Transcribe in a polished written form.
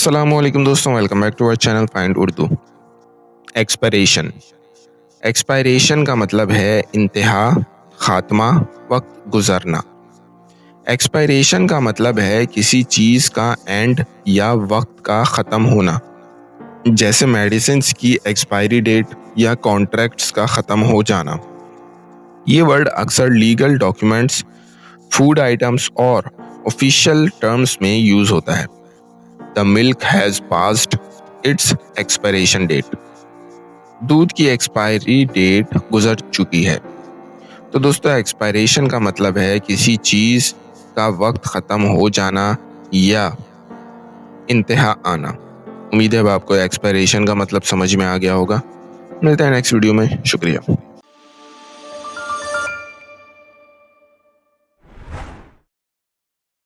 अस्सलामुअलैकुम दोस्तों, welcome back to our channel find Urdu. Expiration. Expiration का मतलब है इंतहा, खात्मा, वक्त गुजरना। एक्सपायरेशन का मतलब है किसी चीज़ का एंड या वक्त का ख़त्म होना, जैसे मेडिसिन्स की एक्सपायरी डेट या कॉन्ट्रैक्ट्स का ख़त्म हो जाना। ये वर्ड अक्सर लीगल डॉक्यूमेंट्स, फूड आइटम्स और ऑफिशियल टर्म्स में यूज़ होता है। The milk has passed its expiration date. दूध की एक्सपायरी डेट गुजर चुकी है। तो दोस्तों, एक्सपायरेशन का मतलब है किसी चीज़ का वक्त ख़त्म हो जाना या इंतहा आना। उम्मीद है अब आपको एक्सपायरेशन का मतलब समझ में आ गया होगा। मिलते हैं नेक्स्ट वीडियो में। शुक्रिया।